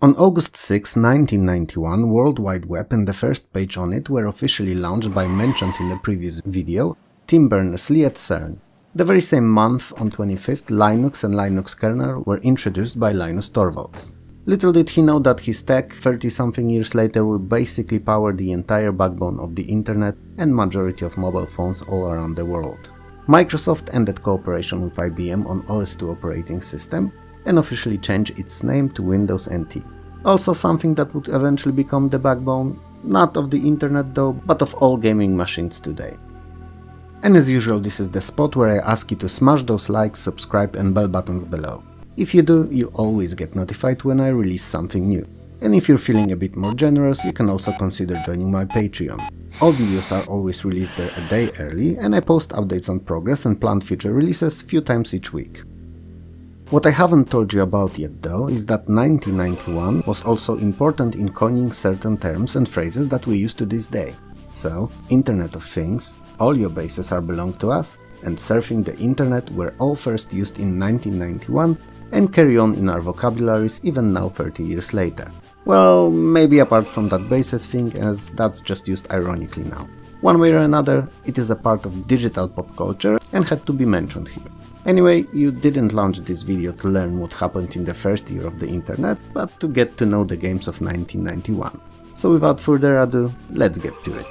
On August 6, 1991, World Wide Web and the first page on it were officially launched by mentioned in the previous video, Tim Berners-Lee at CERN. The very same month, on 25th, Linux and Linux kernel were introduced by Linus Torvalds. Little did he know that his tech, 30-something years later, will basically power the entire backbone of the internet and majority of mobile phones all around the world. Microsoft ended cooperation with IBM on OS/2 operating system and officially changed its name to Windows NT. Also something that would eventually become the backbone, not of the internet though, but of all gaming machines today. And as usual, this is the spot where I ask you to smash those likes, subscribe and bell buttons below. If you do, you always get notified when I release something new. And if you're feeling a bit more generous, you can also consider joining my Patreon. All videos are always released there a day early, and I post updates on progress and planned future releases few times each week. What I haven't told you about yet though is that 1991 was also important in coining certain terms and phrases that we use to this day. So, Internet of Things, all your bases are belong to us, and surfing the internet were all first used in 1991 and carry on in our vocabularies even now 30 years later. Well, maybe apart from that bases thing, as that's just used ironically now. One way or another, it is a part of digital pop culture and had to be mentioned here. Anyway, you didn't launch this video to learn what happened in the first year of the internet, but to get to know the games of 1991. So without further ado, let's get to it.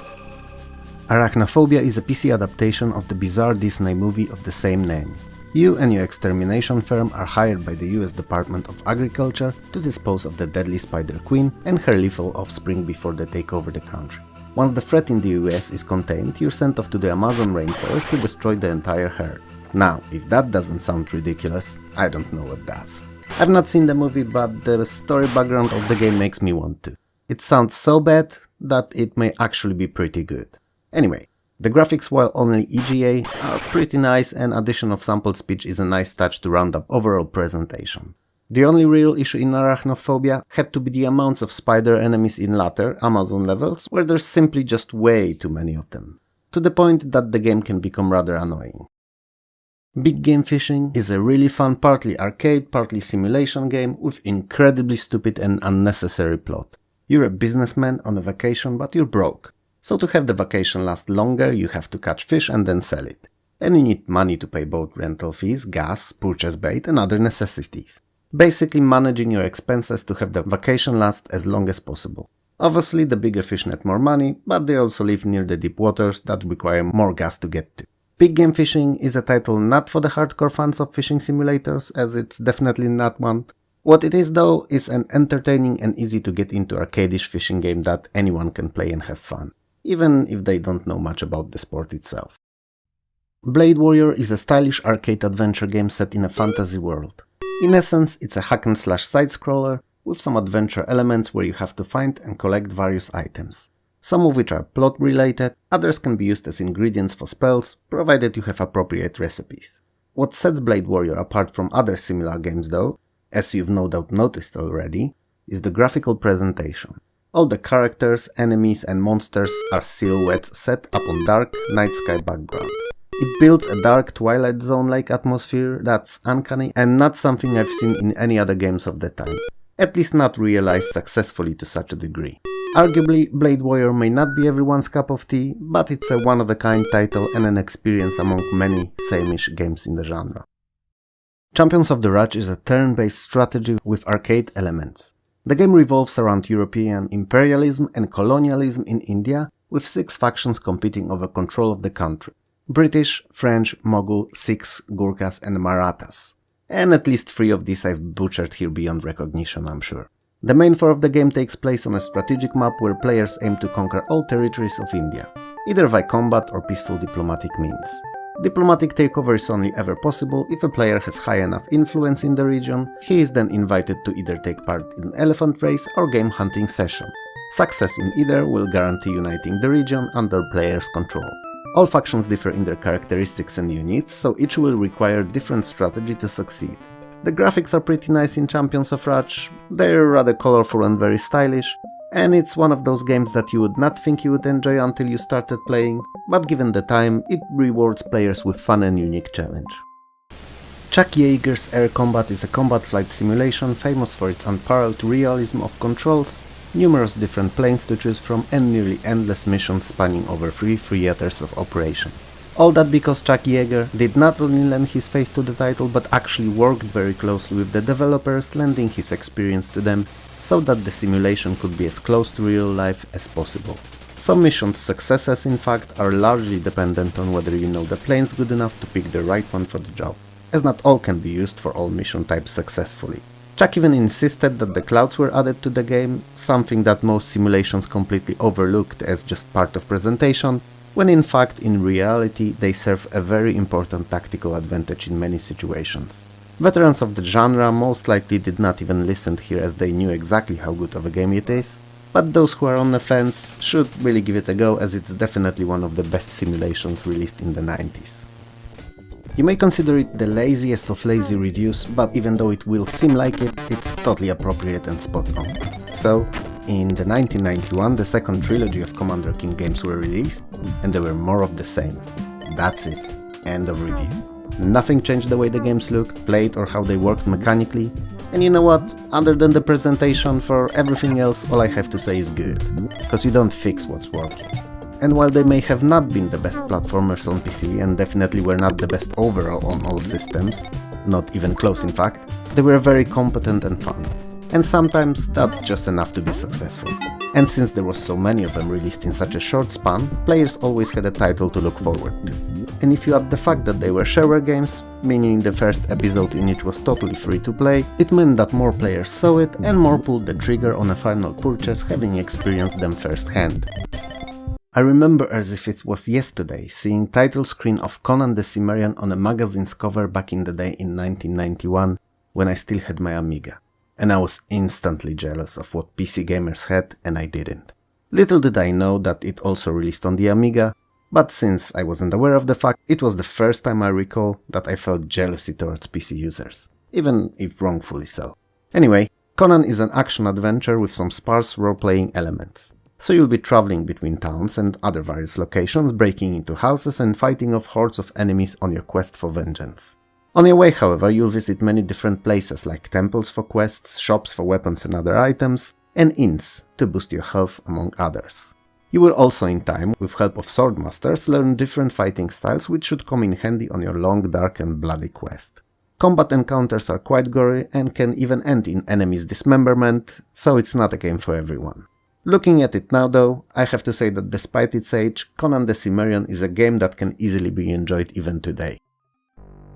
Arachnophobia is a PC adaptation of the bizarre Disney movie of the same name. You and your extermination firm are hired by the US Department of Agriculture to dispose of the deadly Spider Queen and her lethal offspring before they take over the country. Once the threat in the US is contained, you're sent off to the Amazon rainforest to destroy the entire herd. Now, if that doesn't sound ridiculous, I don't know what does. I've not seen the movie, but the story background of the game makes me want to. It sounds so bad that it may actually be pretty good. Anyway, the graphics, while only EGA, are pretty nice, and addition of sampled speech is a nice touch to round up overall presentation. The only real issue in Arachnophobia had to be the amounts of spider enemies in latter Amazon levels, where there's simply just way too many of them, to the point that the game can become rather annoying. Big Game Fishing is a really fun partly arcade, partly simulation game with incredibly stupid and unnecessary plot. You're a businessman on a vacation, but you're broke. So to have the vacation last longer, you have to catch fish and then sell it. And you need money to pay boat rental fees, gas, purchase bait and other necessities. Basically managing your expenses to have the vacation last as long as possible. Obviously the bigger fish net more money, but they also live near the deep waters that require more gas to get to. Big Game Fishing is a title not for the hardcore fans of fishing simulators, as it's definitely not one. What it is though is an entertaining and easy to get into arcadish fishing game that anyone can play and have fun, even if they don't know much about the sport itself. Blade Warrior is a stylish arcade adventure game set in a fantasy world. In essence, it's a hack-and-slash side-scroller with some adventure elements where you have to find and collect various items. Some of which are plot-related, others can be used as ingredients for spells, provided you have appropriate recipes. What sets Blade Warrior apart from other similar games though, as you've no doubt noticed already, is the graphical presentation. All the characters, enemies and monsters are silhouettes set up on dark night sky background. It builds a dark Twilight Zone-like atmosphere that's uncanny and not something I've seen in any other games of the time, at least not realized successfully to such a degree. Arguably, Blade Warrior may not be everyone's cup of tea, but it's a one-of-a-kind title and an experience among many same-ish games in the genre. Champions of the Raj is a turn-based strategy with arcade elements. The game revolves around European imperialism and colonialism in India, with 6 factions competing over control of the country: British, French, Mughal, Sikhs, Gurkhas and Marathas. And at least 3 of these I've butchered here beyond recognition, I'm sure. The main 4 of the game takes place on a strategic map where players aim to conquer all territories of India, either by combat or peaceful diplomatic means. Diplomatic takeover is only ever possible if a player has high enough influence in the region. He is then invited to either take part in an elephant race or game hunting session. Success in either will guarantee uniting the region under players' control. All factions differ in their characteristics and units, so each will require different strategy to succeed. The graphics are pretty nice in Champions of Raj, they're rather colorful and very stylish, and it's one of those games that you would not think you would enjoy until you started playing, but given the time, it rewards players with fun and unique challenge. Chuck Yeager's Air Combat is a combat flight simulation famous for its unparalleled realism of controls, numerous different planes to choose from, and nearly endless missions spanning over 3 theaters of operation. All that because Chuck Yeager did not only lend his face to the title, but actually worked very closely with the developers, lending his experience to them so that the simulation could be as close to real life as possible. Some missions' successes, in fact, are largely dependent on whether you know the planes good enough to pick the right one for the job, as not all can be used for all mission types successfully. Chuck even insisted that the clouds were added to the game, something that most simulations completely overlooked as just part of presentation, when in fact, in reality, they serve a very important tactical advantage in many situations. Veterans of the genre most likely did not even listen here as they knew exactly how good of a game it is, but those who are on the fence should really give it a go, as it's definitely one of the best simulations released in the 90s. You may consider it the laziest of lazy reviews, but even though it will seem like it, it's totally appropriate and spot on. So, in the 1991, the second trilogy of Commander Keen games were released, and there were more of the same. That's it. End of review. Nothing changed the way the games looked, played, or how they worked mechanically, and you know what? Other than the presentation, for everything else, all I have to say is good, because you don't fix what's working. And while they may have not been the best platformers on PC, and definitely were not the best overall on all systems, not even close in fact, they were very competent and fun. And sometimes that's just enough to be successful. And since there was so many of them released in such a short span, players always had a title to look forward to. And if you add the fact that they were shareware games, meaning the first episode in each was totally free to play, it meant that more players saw it and more pulled the trigger on a final purchase, having experienced them firsthand. I remember as if it was yesterday seeing title screen of Conan the Cimmerian on a magazine's cover back in the day in 1991, when I still had my Amiga. And I was instantly jealous of what PC gamers had, and I didn't. Little did I know that it also released on the Amiga, but since I wasn't aware of the fact, it was the first time I recall that I felt jealousy towards PC users, even if wrongfully so. Anyway, Conan is an action-adventure with some sparse role-playing elements. So you'll be traveling between towns and other various locations, breaking into houses and fighting off hordes of enemies on your quest for vengeance. On your way, however, you'll visit many different places like temples for quests, shops for weapons and other items, and inns to boost your health, among others. You will also in time, with help of swordmasters, learn different fighting styles which should come in handy on your long, dark and bloody quest. Combat encounters are quite gory and can even end in enemies' dismemberment, so it's not a game for everyone. Looking at it now though, I have to say that despite its age, Conan the Cimmerian is a game that can easily be enjoyed even today.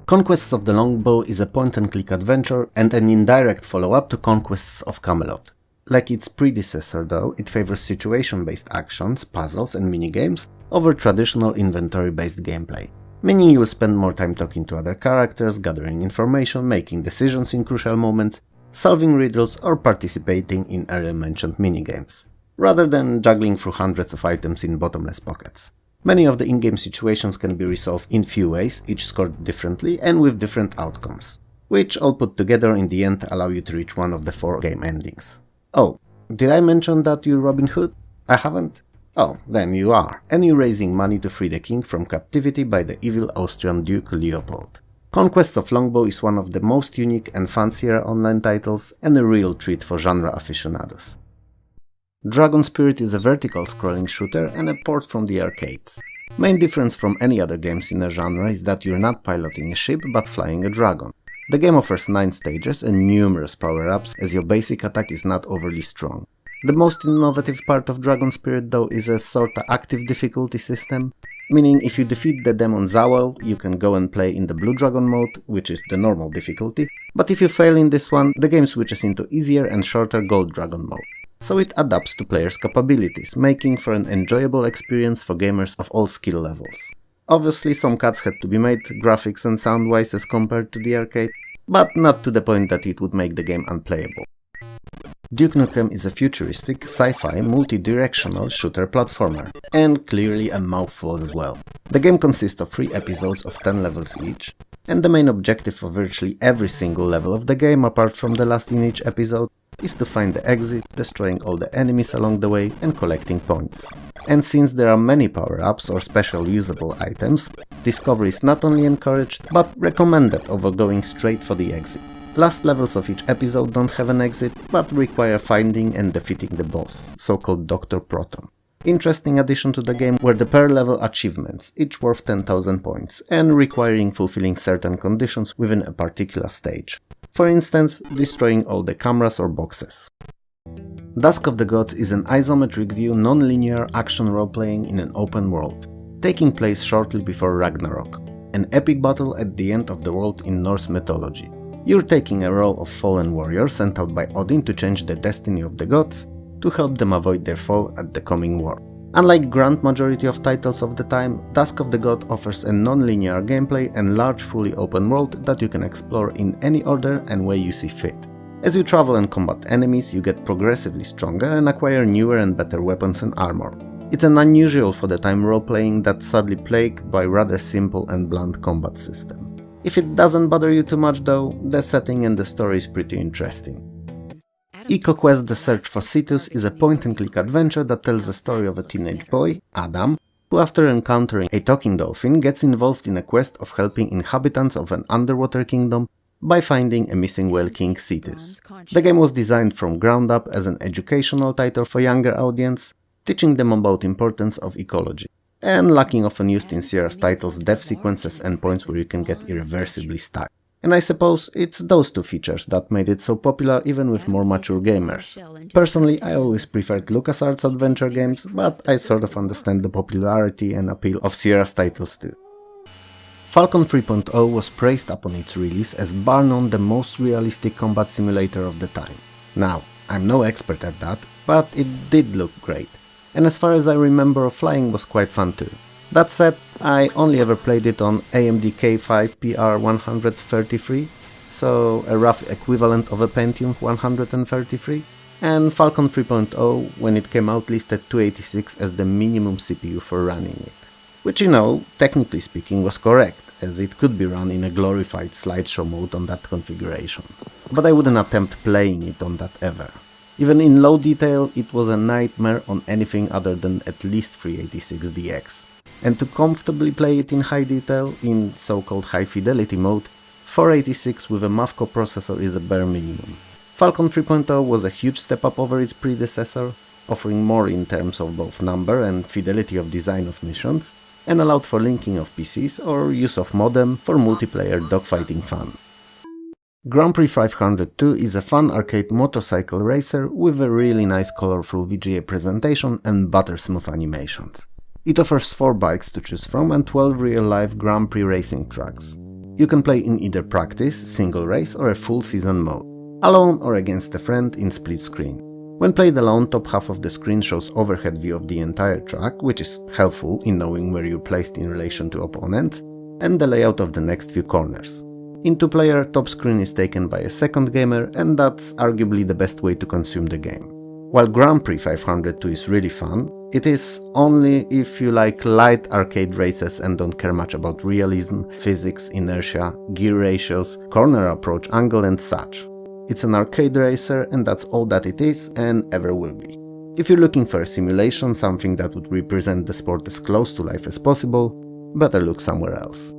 Conquests of the Longbow is a point-and-click adventure and an indirect follow-up to Conquests of Camelot. Like its predecessor though, it favors situation-based actions, puzzles and minigames over traditional inventory-based gameplay, meaning you'll spend more time talking to other characters, gathering information, making decisions in crucial moments, solving riddles or participating in earlier mentioned minigames, rather than juggling through hundreds of items in bottomless pockets. Many of the in-game situations can be resolved in few ways, each scored differently and with different outcomes, which all put together in the end allow you to reach one of the 4 game endings. Oh, did I mention that you're Robin Hood? I haven't? Oh, then you are, and you're raising money to free the king from captivity by the evil Austrian Duke Leopold. Conquests of Longbow is one of the most unique and fancier online titles, and a real treat for genre aficionados. Dragon Spirit is a vertical scrolling shooter and a port from the arcades. Main difference from any other games in the genre is that you're not piloting a ship but flying a dragon. The game offers 9 stages and numerous power-ups, as your basic attack is not overly strong. The most innovative part of Dragon Spirit though is a sorta active difficulty system, meaning if you defeat the demon Zawel, you can go and play in the Blue Dragon mode, which is the normal difficulty, but if you fail in this one, the game switches into easier and shorter Gold Dragon mode. So it adapts to players' capabilities, making for an enjoyable experience for gamers of all skill levels. Obviously some cuts had to be made, graphics and sound-wise as compared to the arcade, but not to the point that it would make the game unplayable. Duke Nukem is a futuristic, sci-fi, multi-directional shooter platformer, and clearly a mouthful as well. The game consists of 3 episodes of 10 levels each, and the main objective of virtually every single level of the game, apart from the last in each episode, is to find the exit, destroying all the enemies along the way and collecting points. And since there are many power-ups or special usable items, discovery is not only encouraged, but recommended over going straight for the exit. Last levels of each episode don't have an exit, but require finding and defeating the boss, so-called Dr. Proton. Interesting addition to the game were the per-level achievements, each worth 10,000 points, and requiring fulfilling certain conditions within a particular stage. For instance, destroying all the cameras or boxes. Dusk of the Gods is an isometric view non-linear action role-playing in an open world, taking place shortly before Ragnarok, an epic battle at the end of the world in Norse mythology. You're taking a role of fallen warrior sent out by Odin to change the destiny of the gods, to help them avoid their fall at the coming war. Unlike grand majority of titles of the time, Dusk of the God offers a non-linear gameplay and large fully open world that you can explore in any order and way you see fit. As you travel and combat enemies, you get progressively stronger and acquire newer and better weapons and armor. It's an unusual for the time role-playing that's sadly plagued by rather simple and blunt combat system. If it doesn't bother you too much though, the setting and the story is pretty interesting. ECOQuest: The Search for Cetus is a point-and-click adventure that tells the story of a teenage boy, Adam, who after encountering a talking dolphin gets involved in a quest of helping inhabitants of an underwater kingdom by finding a missing whale king Cetus. The game was designed from ground up as an educational title for younger audience, teaching them about importance of ecology, and lacking often used in Sierra's titles death sequences and points where you can get irreversibly stuck. And I suppose it's those two features that made it so popular even with more mature gamers. Personally, I always preferred LucasArts adventure games, but I sort of understand the popularity and appeal of Sierra's titles too. Falcon 3.0 was praised upon its release as bar none the most realistic combat simulator of the time. Now, I'm no expert at that, but it did look great. And as far as I remember, flying was quite fun too. That said, I only ever played it on AMD K5 PR133, so a rough equivalent of a Pentium 133, and Falcon 3.0 when it came out listed 286 as the minimum CPU for running it. Which, you know, technically speaking was correct, as it could be run in a glorified slideshow mode on that configuration. But I wouldn't attempt playing it on that ever. Even in low detail, it was a nightmare on anything other than at least 386DX. And to comfortably play it in high detail, in so-called high fidelity mode, 486 with a Mavco processor is a bare minimum. Falcon 3.0 was a huge step up over its predecessor, offering more in terms of both number and fidelity of design of missions, and allowed for linking of PCs or use of modem for multiplayer dogfighting fun. Grand Prix 502 is a fun arcade motorcycle racer with a really nice colorful VGA presentation and butter-smooth animations. It offers 4 bikes to choose from and 12 real-life Grand Prix racing tracks. You can play in either practice, single race or a full season mode, alone or against a friend in split screen. When played alone, top half of the screen shows overhead view of the entire track, which is helpful in knowing where you're placed in relation to opponents, and the layout of the next few corners. In 2-player, top screen is taken by a second gamer, and that's arguably the best way to consume the game. While Grand Prix 502 is really fun, it is only if you like light arcade races and don't care much about realism, physics, inertia, gear ratios, corner approach angle and such. It's an arcade racer and that's all that it is and ever will be. If you're looking for a simulation, something that would represent the sport as close to life as possible, better look somewhere else.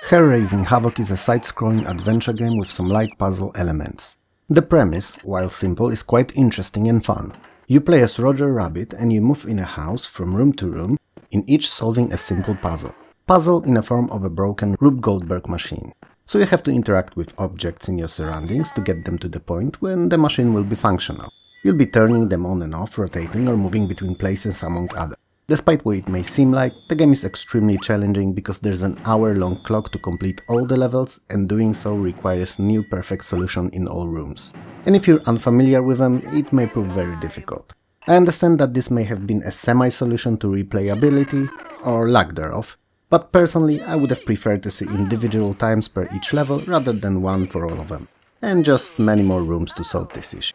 Hare Raising Havoc is a side-scrolling adventure game with some light puzzle elements. The premise, while simple, is quite interesting and fun. You play as Roger Rabbit and you move in a house from room to room, in each solving a simple puzzle. Puzzle in the form of a broken Rube Goldberg machine. So you have to interact with objects in your surroundings to get them to the point when the machine will be functional. You'll be turning them on and off, rotating or moving between places among others. Despite what it may seem like, the game is extremely challenging because there's an hour-long clock to complete all the levels and doing so requires new perfect solution in all rooms. And if you're unfamiliar with them, it may prove very difficult. I understand that this may have been a semi-solution to replayability, or lack thereof, but personally I would have preferred to see individual times per each level rather than one for all of them, and just many more rooms to solve this issue.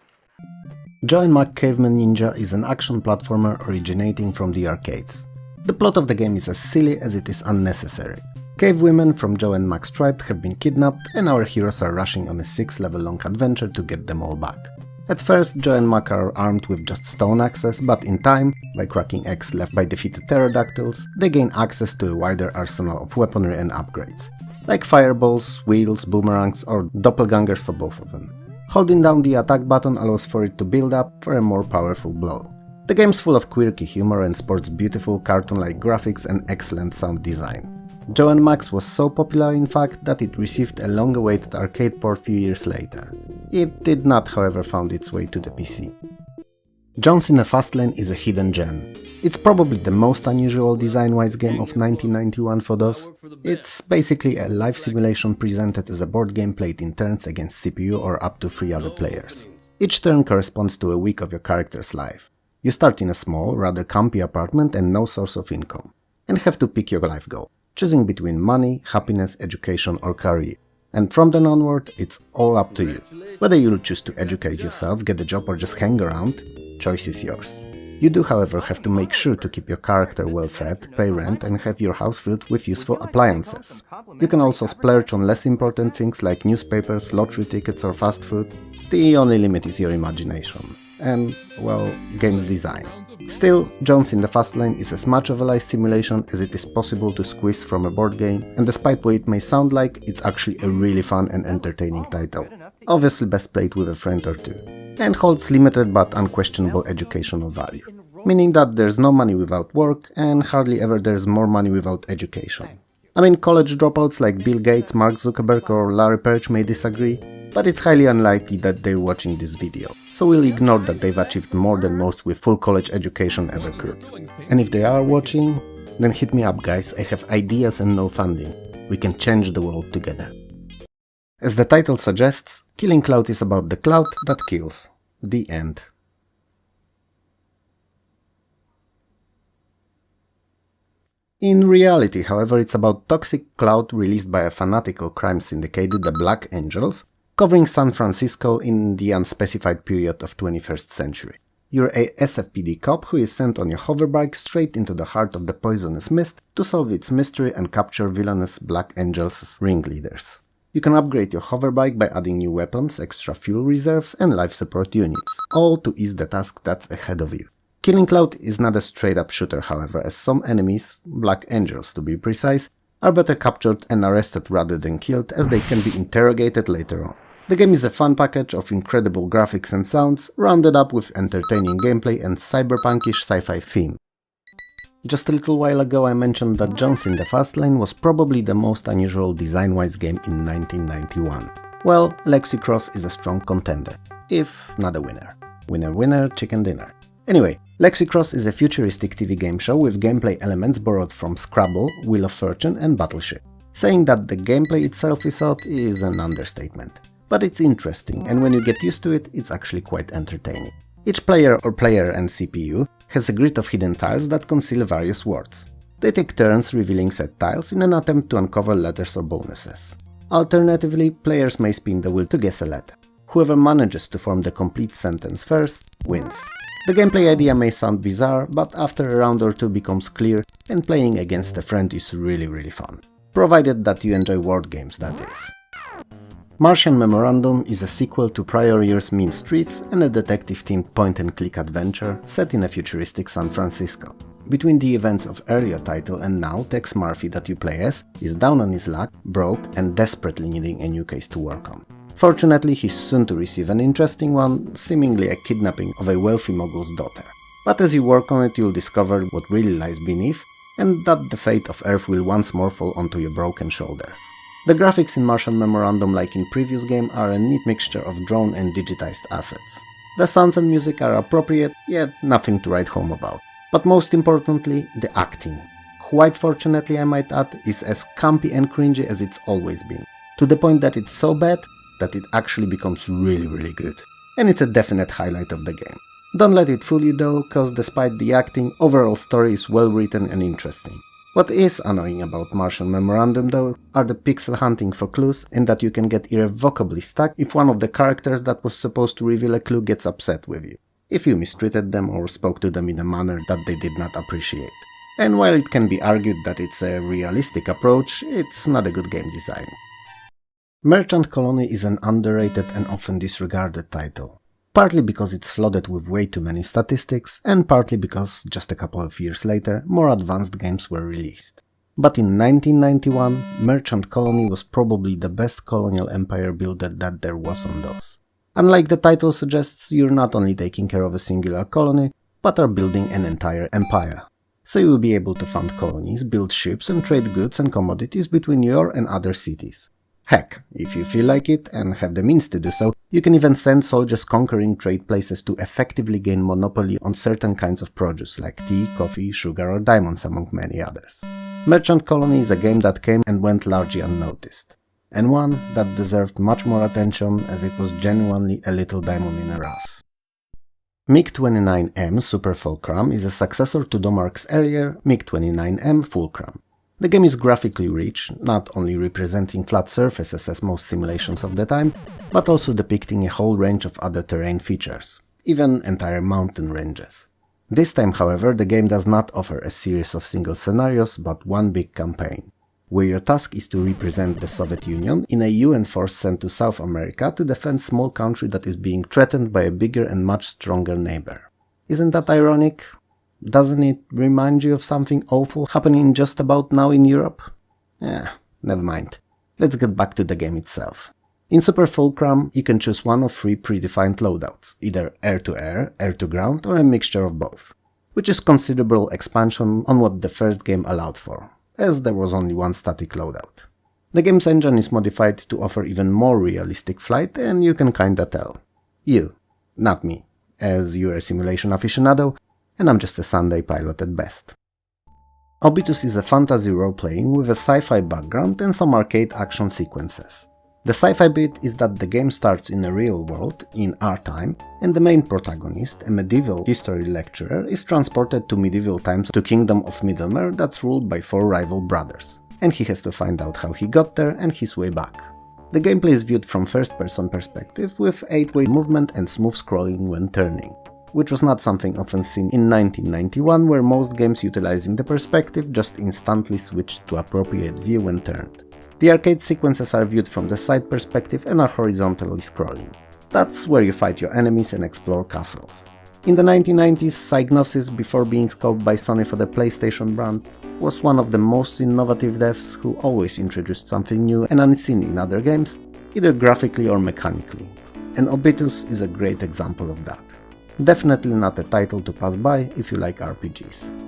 Join Mac Caveman Ninja is an action platformer originating from the arcades. The plot of the game is as silly as it is unnecessary. Cave women from Joe and Mac's tribe have been kidnapped and our heroes are rushing on a 6-level long adventure to get them all back. At first, Joe and Mac are armed with just stone axes, but in time, by cracking eggs left by defeated pterodactyls, they gain access to a wider arsenal of weaponry and upgrades, like fireballs, wheels, boomerangs, or doppelgangers for both of them. Holding down the attack button allows for it to build up for a more powerful blow. The game's full of quirky humor and sports beautiful cartoon-like graphics and excellent sound design. Joe and Max was so popular in fact that it received a long-awaited arcade port few years later. It did not, however, find its way to the PC. Jones in the Fast Lane is a hidden gem. It's probably the most unusual design-wise game of 1991 for DOS. It's basically a life simulation presented as a board game played in turns against CPU or up to 3 other players. Each turn corresponds to a week of your character's life. You start in a small, rather campy apartment and no source of income, and have to pick your life goal, choosing between money, happiness, education or career. And from then onward, it's all up to you. Whether you'll choose to educate yourself, get a job or just hang around, choice is yours. You do, however, have to make sure to keep your character well fed, pay rent and have your house filled with useful appliances. You can also splurge on less important things like newspapers, lottery tickets or fast food. The only limit is your imagination. And, well, game's design. Still, Jones in the Fast Lane is as much of a life simulation as it is possible to squeeze from a board game, and despite what it may sound like, it's actually a really fun and entertaining title. Obviously best played with a friend or two, and holds limited but unquestionable educational value, meaning that there's no money without work, and hardly ever there's more money without education. I mean, college dropouts like Bill Gates, Mark Zuckerberg or Larry Page may disagree, but it's highly unlikely that they're watching this video, so we'll ignore that they've achieved more than most with full college education ever could. And if they are watching, then hit me up guys, I have ideas and no funding. We can change the world together. As the title suggests, Killing Cloud is about the cloud that kills. The end. In reality, however, it's about toxic cloud released by a fanatical crime syndicate, the Black Angels, covering San Francisco in the unspecified period of 21st century. You're a SFPD cop who is sent on your hoverbike straight into the heart of the poisonous mist to solve its mystery and capture villainous Black Angels' ringleaders. You can upgrade your hoverbike by adding new weapons, extra fuel reserves and life support units, all to ease the task that's ahead of you. Killing Cloud is not a straight-up shooter, however, as some enemies, Black Angels to be precise, are better captured and arrested rather than killed, as they can be interrogated later on. The game is a fun package of incredible graphics and sounds, rounded up with entertaining gameplay and cyberpunkish sci-fi theme. Just a little while ago I mentioned that Jones in the Fast Lane was probably the most unusual design-wise game in 1991. Well, Lexi-Cross is a strong contender, if not a winner. Winner winner, chicken dinner. Anyway, Lexi-Cross is a futuristic TV game show with gameplay elements borrowed from Scrabble, Wheel of Fortune and Battleship. Saying that the gameplay itself is odd is an understatement. But it's interesting, and when you get used to it, it's actually quite entertaining. Each player or player and CPU has a grid of hidden tiles that conceal various words. They take turns revealing said tiles in an attempt to uncover letters or bonuses. Alternatively, players may spin the wheel to guess a letter. Whoever manages to form the complete sentence first wins. The gameplay idea may sound bizarre, but after a round or two becomes clear, and playing against a friend is really fun. Provided that you enjoy word games, that is. Martian Memorandum is a sequel to prior year's Mean Streets and a detective-themed point-and-click adventure set in a futuristic San Francisco. Between the events of earlier title and now, Tex Murphy that you play as is down on his luck, broke and desperately needing a new case to work on. Fortunately, he's soon to receive an interesting one, seemingly a kidnapping of a wealthy mogul's daughter. But as you work on it, you'll discover what really lies beneath, and that the fate of Earth will once more fall onto your broken shoulders. The graphics in Martian Memorandum, like in previous game, are a neat mixture of drawn and digitized assets. The sounds and music are appropriate, yet nothing to write home about. But most importantly, the acting. Quite fortunately, I might add, is as campy and cringy as it's always been. To the point that it's so bad that it actually becomes really good. And it's a definite highlight of the game. Don't let it fool you though, cause despite the acting, overall story is well written and interesting. What is annoying about Martian Memorandum though are the pixel hunting for clues, and that you can get irrevocably stuck if one of the characters that was supposed to reveal a clue gets upset with you, if you mistreated them or spoke to them in a manner that they did not appreciate. And while it can be argued that it's a realistic approach, it's not a good game design. Merchant Colony is an underrated and often disregarded title. partly because it's flooded with way too many statistics, and partly because, just a couple of years later, more advanced games were released. But in 1991, Merchant Colony was probably the best colonial empire builder that there was on DOS. Unlike the title suggests, you're not only taking care of a singular colony, but are building an entire empire. So you will be able to found colonies, build ships and trade goods and commodities between your and other cities. Heck, if you feel like it and have the means to do so, you can even send soldiers conquering trade places to effectively gain monopoly on certain kinds of produce like tea, coffee, sugar or diamonds among many others. Merchant Colony is a game that came and went largely unnoticed, and one that deserved much more attention as it was genuinely a little diamond in the rough. MiG-29M Super Fulcrum is a successor to Domark's earlier MiG-29M Fulcrum. The game is graphically rich, not only representing flat surfaces as most simulations of the time, but also depicting a whole range of other terrain features, even entire mountain ranges. This time, however, the game does not offer a series of single scenarios, but one big campaign, where your task is to represent the Soviet Union in a UN force sent to South America to defend a small country that is being threatened by a bigger and much stronger neighbor. Isn't that ironic? Doesn't it remind you of something awful happening just about now in Europe? Never mind. Let's get back to the game itself. In Super Fulcrum, you can choose one of 3 predefined loadouts, either air-to-air, air-to-ground or a mixture of both, which is considerable expansion on what the first game allowed for, as there was only one static loadout. The game's engine is modified to offer even more realistic flight, and you can kinda tell. You, not me, as you're a simulation aficionado, and I'm just a Sunday pilot at best. Obitus is a fantasy role-playing with a sci-fi background and some arcade action sequences. The sci-fi bit is that the game starts in a real world, in our time, and the main protagonist, a medieval history lecturer, is transported to medieval times to Kingdom of Middlemere that's ruled by 4 rival brothers, and he has to find out how he got there and his way back. The gameplay is viewed from first-person perspective with 8-way movement and smooth scrolling when turning, which was not something often seen in 1991, where most games utilizing the perspective just instantly switched to appropriate view when turned. The arcade sequences are viewed from the side perspective and are horizontally scrolling. That's where you fight your enemies and explore castles. In the 1990s, Psygnosis, before being scoped by Sony for the PlayStation brand, was one of the most innovative devs who always introduced something new and unseen in other games, either graphically or mechanically, and Obitus is a great example of that. Definitely not a title to pass by if you like RPGs.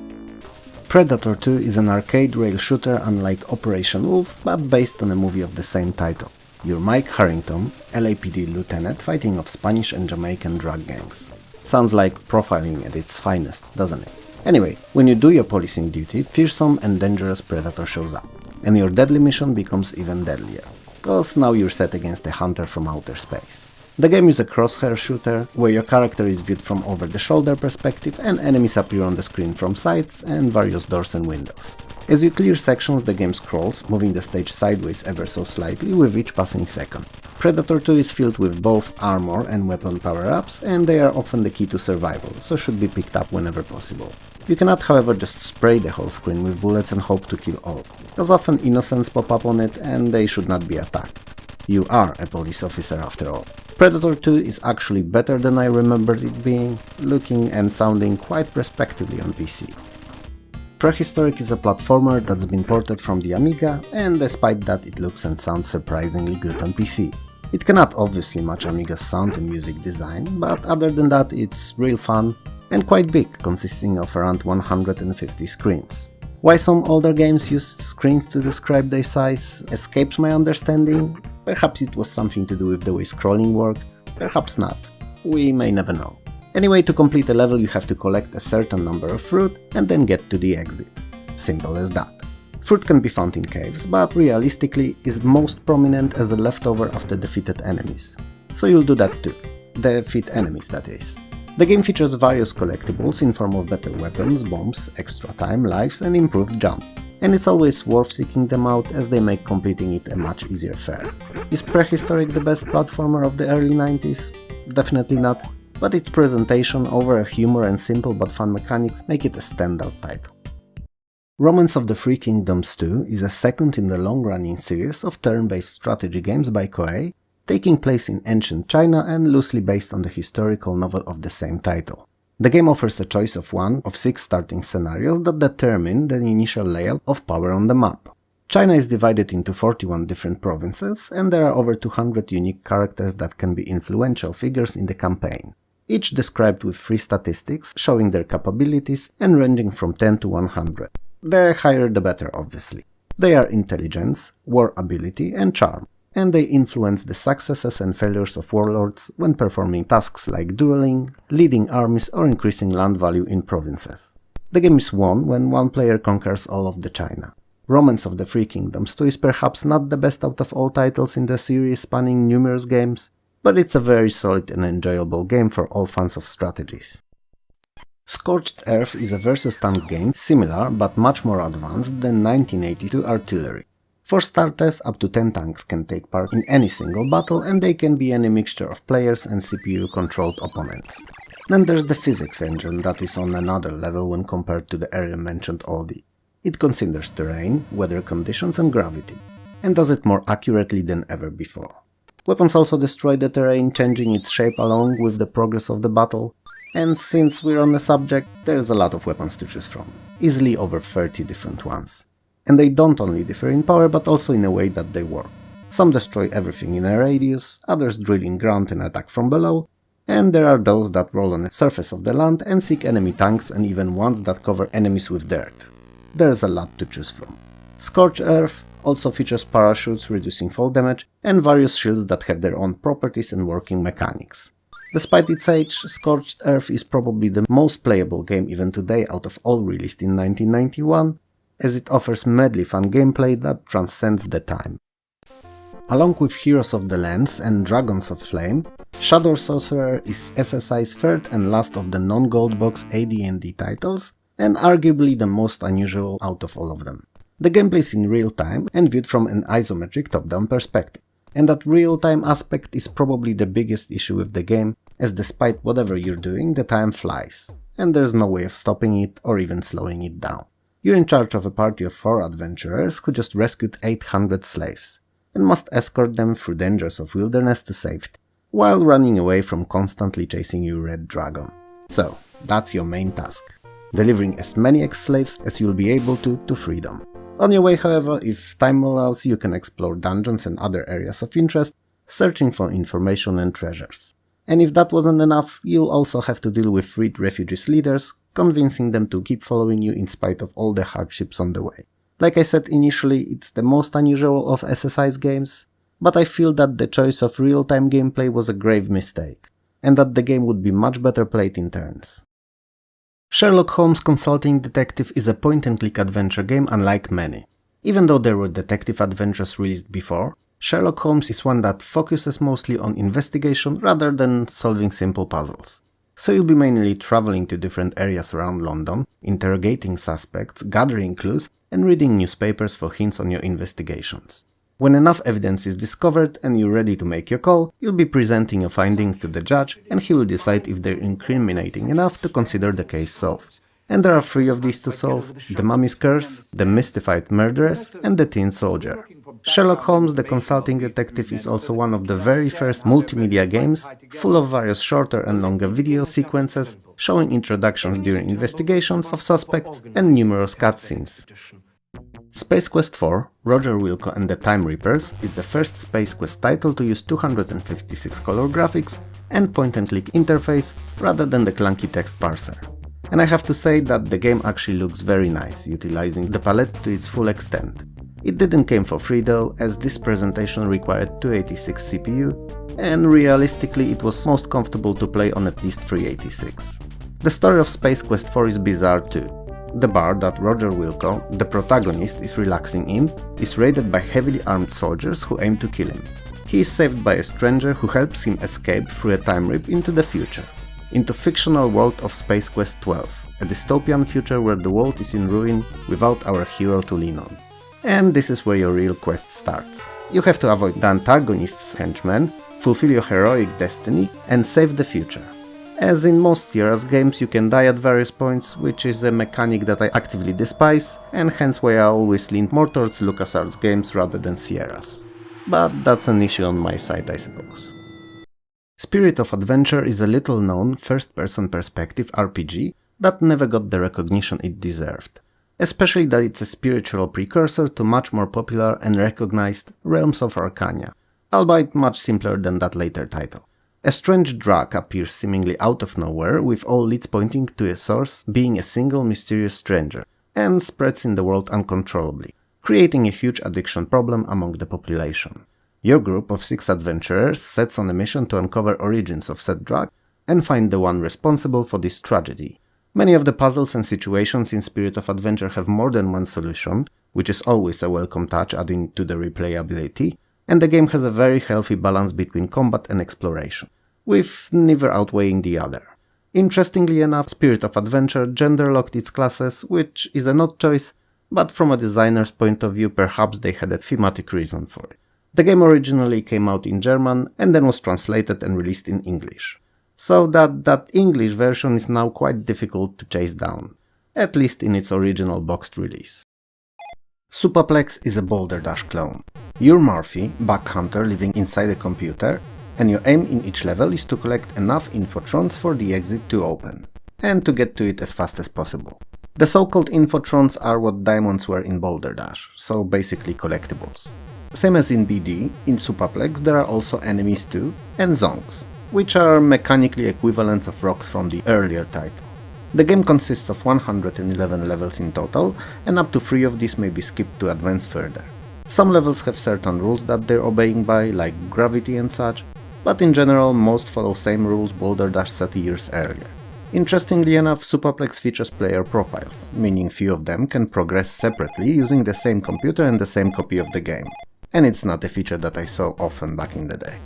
Predator 2 is an arcade rail shooter unlike Operation Wolf, but based on a movie of the same title. You're Mike Harrington, LAPD lieutenant fighting off Spanish and Jamaican drug gangs. Sounds like profiling at its finest, doesn't it? Anyway, when you do your policing duty, fearsome and dangerous Predator shows up, and your deadly mission becomes even deadlier, cause now you're set against a hunter from outer space. The game is a crosshair shooter, where your character is viewed from over-the-shoulder perspective and enemies appear on the screen from sides and various doors and windows. As you clear sections, the game scrolls, moving the stage sideways ever so slightly with each passing second. Predator 2 is filled with both armor and weapon power-ups, and they are often the key to survival, so should be picked up whenever possible. You cannot, however, just spray the whole screen with bullets and hope to kill all, as often innocents pop up on it and they should not be attacked. You are a police officer after all. Predator 2 is actually better than I remembered it being, looking and sounding quite respectively on PC. Prehistorik is a platformer that's been ported from the Amiga, and despite that it looks and sounds surprisingly good on PC. It cannot obviously match Amiga's sound and music design, but other than that it's real fun and quite big, consisting of around 150 screens. Why some older games used screens to describe their size escapes my understanding. Perhaps it was something to do with the way scrolling worked, perhaps not. We may never know. Anyway, to complete a level you have to collect a certain number of fruit and then get to the exit. Simple as that. Fruit can be found in caves, but realistically is most prominent as a leftover after defeated enemies. So you'll do that too. Defeat enemies, that is. The game features various collectibles in form of better weapons, bombs, extra time, lives and improved jump. And it's always worth seeking them out as they make completing it a much easier fare. Is Prehistorik the best platformer of the early 90s? Definitely not, but its presentation over a humor and simple but fun mechanics make it a standout title. Romance of the Three Kingdoms 2 is a second in the long-running series of turn-based strategy games by Koei, taking place in ancient China and loosely based on the historical novel of the same title. The game offers a choice of one of 6 starting scenarios that determine the initial layout of power on the map. China is divided into 41 different provinces, and there are over 200 unique characters that can be influential figures in the campaign, each described with 3 statistics showing their capabilities and ranging from 10 to 100. The higher the better, obviously. They are intelligence, war ability, and charm, and they influence the successes and failures of warlords when performing tasks like dueling, leading armies, or increasing land value in provinces. The game is won when one player conquers all of the China. Romance of the Three Kingdoms 2 is perhaps not the best out of all titles in the series spanning numerous games, but it's a very solid and enjoyable game for all fans of strategies. Scorched Earth is a versus tank game similar but much more advanced than 1982 Artillery. For starters, up to 10 tanks can take part in any single battle, and they can be any mixture of players and CPU-controlled opponents. Then there's the physics engine that is on another level when compared to the earlier mentioned oldie. It considers terrain, weather conditions and gravity, and does it more accurately than ever before. Weapons also destroy the terrain, changing its shape along with the progress of the battle, and since we're on the subject, there's a lot of weapons to choose from, easily over 30 different ones. And they don't only differ in power, but also in a way that they work. Some destroy everything in a radius, others drill in ground and attack from below, and there are those that roll on the surface of the land and seek enemy tanks, and even ones that cover enemies with dirt. There's a lot to choose from. Scorched Earth also features parachutes reducing fall damage, and various shields that have their own properties and working mechanics. Despite its age, Scorched Earth is probably the most playable game even today out of all released in 1991, as it offers madly fun gameplay that transcends the time. Along with Heroes of the Lands and Dragons of Flame, Shadow Sorcerer is SSI's third and last of the non-gold box AD&D titles, and arguably the most unusual out of all of them. The gameplay is in real time and viewed from an isometric top-down perspective, and that real-time aspect is probably the biggest issue with the game, as despite whatever you're doing, the time flies, and there's no way of stopping it or even slowing it down. You're in charge of a party of 4 adventurers who just rescued 800 slaves, and must escort them through dangers of wilderness to safety, while running away from constantly chasing you red dragon. So, that's your main task, delivering as many ex-slaves as you'll be able to freedom. On your way, however, if time allows, you can explore dungeons and other areas of interest, searching for information and treasures. And if that wasn't enough, you'll also have to deal with freed refugees leaders, convincing them to keep following you in spite of all the hardships on the way. Like I said initially, it's the most unusual of SSI's games, but I feel that the choice of real-time gameplay was a grave mistake, and that the game would be much better played in turns. Sherlock Holmes Consulting Detective is a point-and-click adventure game unlike many. Even though there were detective adventures released before, Sherlock Holmes is one that focuses mostly on investigation rather than solving simple puzzles. So you'll be mainly traveling to different areas around London, interrogating suspects, gathering clues, and reading newspapers for hints on your investigations. When enough evidence is discovered and you're ready to make your call, you'll be presenting your findings to the judge, and he will decide if they're incriminating enough to consider the case solved. And there are 3 of these to solve: the Mummy's Curse, the Mystified Murderess, and the Tin Soldier. Sherlock Holmes the Consulting Detective is also one of the very first multimedia games, full of various shorter and longer video sequences, showing introductions during investigations of suspects and numerous cutscenes. Space Quest 4, Roger Wilco and the Time Reapers is the first Space Quest title to use 256 color graphics and point-and-click interface rather than the clunky text parser. And I have to say that the game actually looks very nice, utilizing the palette to its full extent. It didn't come for free though, as this presentation required 286 CPU, and realistically it was most comfortable to play on at least 386. The story of Space Quest 4 is bizarre too. The bar that Roger Wilco, the protagonist, is relaxing in, is raided by heavily armed soldiers who aim to kill him. He is saved by a stranger who helps him escape through a time rip into the future, into fictional world of Space Quest 12, a dystopian future where the world is in ruin without our hero to lean on. And this is where your real quest starts. You have to avoid the antagonist's henchmen, fulfill your heroic destiny, and save the future. As in most Sierra's games, you can die at various points, which is a mechanic that I actively despise, and hence why I always lean more towards LucasArts games rather than Sierra's. but that's an issue on my side, I suppose. Spirit of Adventure is a little-known first-person perspective RPG that never got the recognition it deserved, especially that it's a spiritual precursor to much more popular and recognized Realms of Arcania, albeit much simpler than that later title. A strange drug appears seemingly out of nowhere, with all leads pointing to a source being a single mysterious stranger, and spreads in the world uncontrollably, creating a huge addiction problem among the population. Your group of 6 adventurers sets on a mission to uncover origins of said drug and find the one responsible for this tragedy. Many of the puzzles and situations in Spirit of Adventure have more than one solution, which is always a welcome touch adding to the replayability, and the game has a very healthy balance between combat and exploration, with neither outweighing the other. Interestingly enough, Spirit of Adventure gender-locked its classes, which is an odd choice, but from a designer's point of view perhaps they had a thematic reason for it. The game originally came out in German and then was translated and released in English, so that English version is now quite difficult to chase down, at least in its original boxed release. Supaplex is a Boulder Dash clone. You're Murphy, bug hunter living inside a computer, and your aim in each level is to collect enough infotrons for the exit to open, and to get to it as fast as possible. The so-called infotrons are what diamonds were in Boulder Dash, so basically collectibles. Same as in BD, in Supaplex there are also enemies too, and zonks, which are mechanically equivalents of rocks from the earlier title. The game consists of 111 levels in total, and up to 3 of these may be skipped to advance further. Some levels have certain rules that they're obeying by, like gravity and such, but in general most follow same rules Boulder Dash set years earlier. Interestingly enough, Supaplex features player profiles, meaning few of them can progress separately using the same computer and the same copy of the game. And it's not a feature that I saw often back in the day.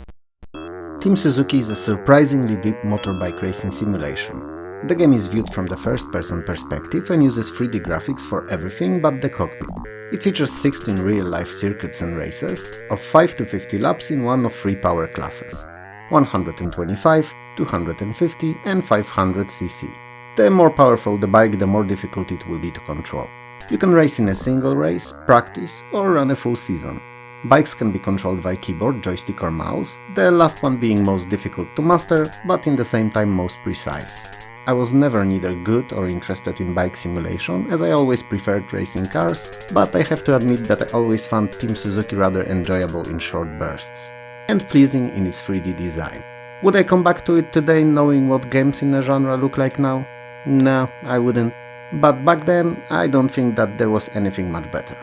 Team Suzuki is a surprisingly deep motorbike racing simulation. The game is viewed from the first-person perspective and uses 3D graphics for everything but the cockpit. It features 16 real-life circuits and races, of 5 to 50 laps in one of 3 power classes, 125, 250 and 500cc. The more powerful the bike, the more difficult it will be to control. You can race in a single race, practice or run a full season. Bikes can be controlled via keyboard, joystick or mouse, the last one being most difficult to master, but in the same time most precise. I was never neither good or interested in bike simulation, as I always preferred racing cars, but I have to admit that I always found Team Suzuki rather enjoyable in short bursts, and pleasing in its 3D design. Would I come back to it today knowing what games in the genre look like now? No, I wouldn't. But back then, I don't think that there was anything much better.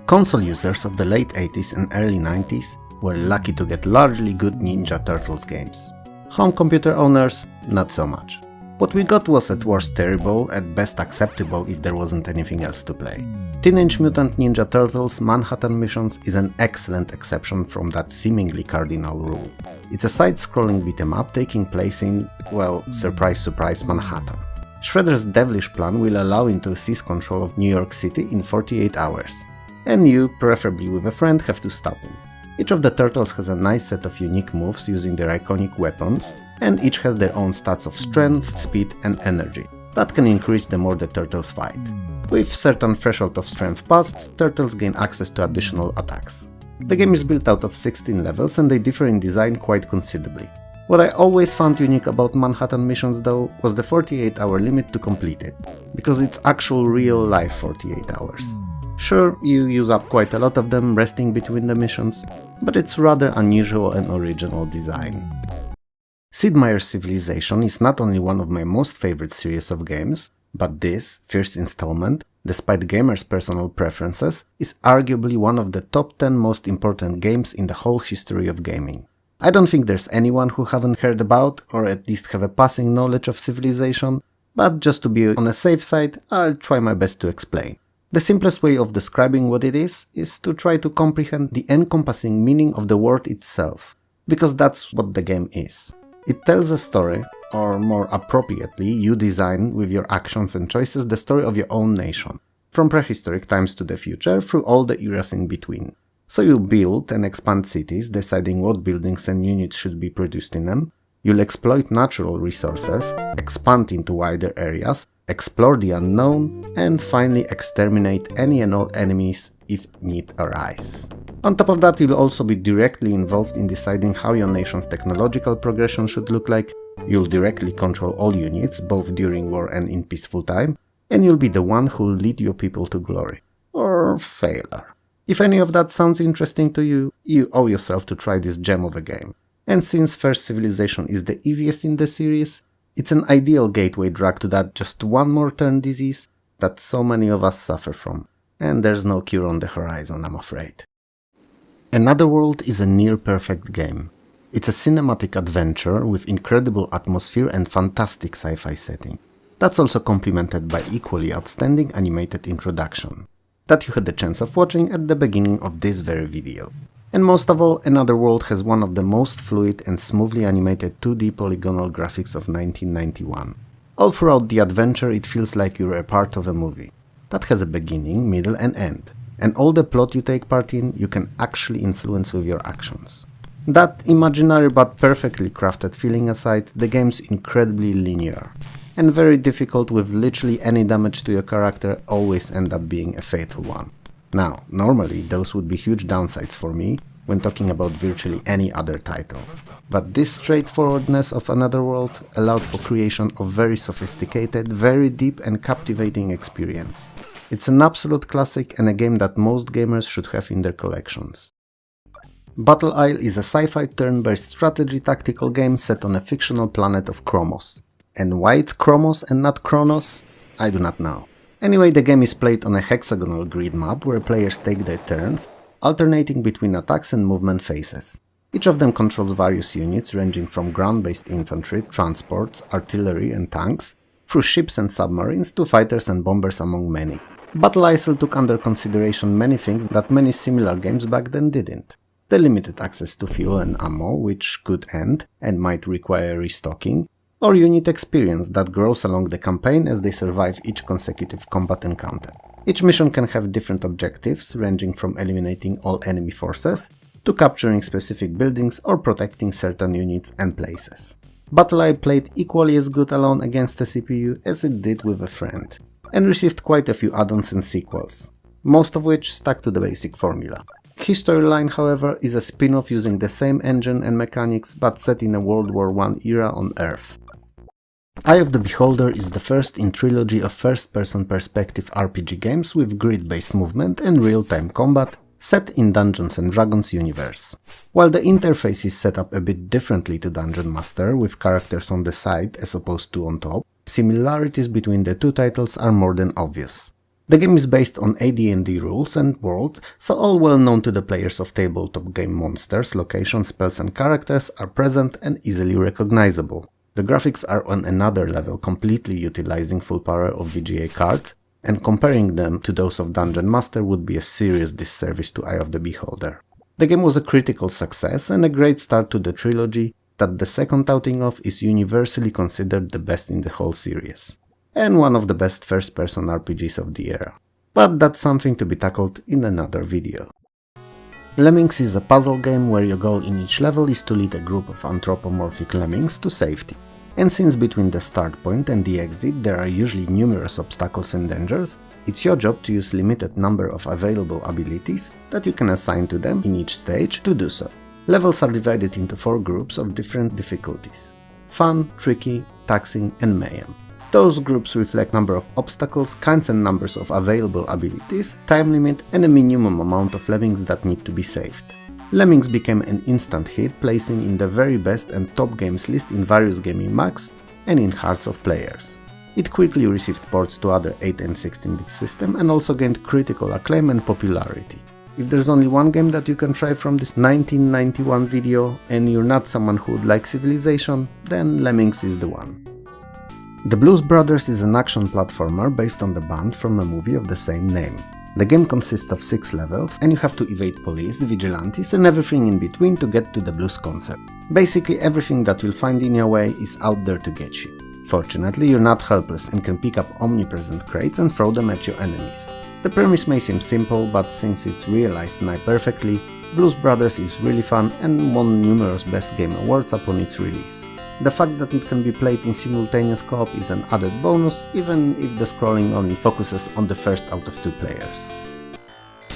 Console users of the late 80s and early 90s were lucky to get largely good Ninja Turtles games. Home computer owners, not so much. What we got was at worst terrible, at best acceptable if there wasn't anything else to play. Teenage Mutant Ninja Turtles Manhattan Missions is an excellent exception from that seemingly cardinal rule. It's a side-scrolling beat-em-up taking place in, well, surprise surprise, Manhattan. Shredder's devilish plan will allow him to seize control of New York City in 48 hours. And you, preferably with a friend, have to stop him. Each of the turtles has a nice set of unique moves using their iconic weapons, and each has their own stats of strength, speed and energy, that can increase the more the turtles fight. With certain threshold of strength passed, turtles gain access to additional attacks. The game is built out of 16 levels and they differ in design quite considerably. What I always found unique about Manhattan missions though was the 48-hour limit to complete it, because it's actual real-life 48 hours. Sure, you use up quite a lot of them resting between the missions, but it's rather unusual and original design. Sid Meier's Civilization is not only one of my most favorite series of games, but this, first installment, despite gamers' personal preferences, is arguably one of the top 10 most important games in the whole history of gaming. I don't think there's anyone who haven't heard about, or at least have a passing knowledge of Civilization, but just to be on a safe side, I'll try my best to explain. The simplest way of describing what it is to try to comprehend the encompassing meaning of the word itself, because that's what the game is. It tells a story, or more appropriately, you design with your actions and choices the story of your own nation, from prehistoric times to the future through all the eras in between. So you build and expand cities, deciding what buildings and units should be produced in them, You'll exploit natural resources, expand into wider areas, explore the unknown, and finally exterminate any and all enemies if need arise. On top of that, you'll also be directly involved in deciding how your nation's technological progression should look like, you'll directly control all units, both during war and in peaceful time, and you'll be the one who'll lead your people to glory. Or failure. If any of that sounds interesting to you, you owe yourself to try this gem of a game. And since First Civilization is the easiest in the series, it's an ideal gateway drug to that just one more turn disease that so many of us suffer from. And there's no cure on the horizon, I'm afraid. Another World is a near-perfect game. It's a cinematic adventure with incredible atmosphere and fantastic sci-fi setting. That's also complemented by equally outstanding animated introduction that you had the chance of watching at the beginning of this very video. And most of all, Another World has one of the most fluid and smoothly animated 2D polygonal graphics of 1991. All throughout the adventure it feels like you're a part of a movie that has a beginning, middle and end, and all the plot you take part in you can actually influence with your actions. That imaginary but perfectly crafted feeling aside, the game's incredibly linear, and very difficult, with literally any damage to your character always end up being a fatal one. Now, normally those would be huge downsides for me when talking about virtually any other title, but this straightforwardness of Another World allowed for creation of very sophisticated, very deep and captivating experience. It's an absolute classic and a game that most gamers should have in their collections. Battle Isle is a sci-fi turn-based strategy tactical game set on a fictional planet of Chromos. And why it's Chromos and not Kronos? I do not know. Anyway, the game is played on a hexagonal grid map where players take their turns, alternating between attacks and movement phases. Each of them controls various units ranging from ground-based infantry, transports, artillery and tanks, through ships and submarines to fighters and bombers among many. Battle Isle took under consideration many things that many similar games back then didn't. The limited access to fuel and ammo, which could end and might require restocking, or unit experience that grows along the campaign as they survive each consecutive combat encounter. Each mission can have different objectives, ranging from eliminating all enemy forces, to capturing specific buildings or protecting certain units and places. Battle Isle played equally as good alone against a CPU as it did with a friend, and received quite a few add-ons and sequels, most of which stuck to the basic formula. Historyline, however, is a spin-off using the same engine and mechanics, but set in a World War I era on Earth. Eye of the Beholder is the first in trilogy of first-person perspective RPG games with grid-based movement and real-time combat, set in Dungeons & Dragons universe. While the interface is set up a bit differently to Dungeon Master, with characters on the side as opposed to on top, similarities between the two titles are more than obvious. The game is based on AD&D rules and world, so all well known to the players of tabletop game monsters, locations, spells and characters are present and easily recognizable. The graphics are on another level, completely utilizing full power of VGA cards, and comparing them to those of Dungeon Master would be a serious disservice to Eye of the Beholder. The game was a critical success and a great start to the trilogy that the second outing of is universally considered the best in the whole series, and one of the best first-person RPGs of the era. But that's something to be tackled in another video. Lemmings is a puzzle game where your goal in each level is to lead a group of anthropomorphic lemmings to safety. And since between the start point and the exit there are usually numerous obstacles and dangers, it's your job to use limited number of available abilities that you can assign to them in each stage to do so. Levels are divided into 4 groups of different difficulties: Fun, Tricky, Taxing and Mayhem. Those groups reflect number of obstacles, kinds and numbers of available abilities, time limit and a minimum amount of lemmings that need to be saved. Lemmings became an instant hit, placing in the very best and top games list in various gaming mags and in hearts of players. It quickly received ports to other 8 and 16-bit systems and also gained critical acclaim and popularity. If there's only one game that you can try from this 1991 video and you're not someone who would like Civilization, then Lemmings is the one. The Blues Brothers is an action platformer based on the band from a movie of the same name. The game consists of 6 levels and you have to evade police, vigilantes and everything in between to get to the blues concert. Basically everything that you'll find in your way is out there to get you. Fortunately, you're not helpless and can pick up omnipresent crates and throw them at your enemies. The premise may seem simple, but since it's realized nigh perfectly, Blues Brothers is really fun and won numerous Best Game awards upon its release. The fact that it can be played in simultaneous co-op is an added bonus, even if the scrolling only focuses on the first out of 2 players.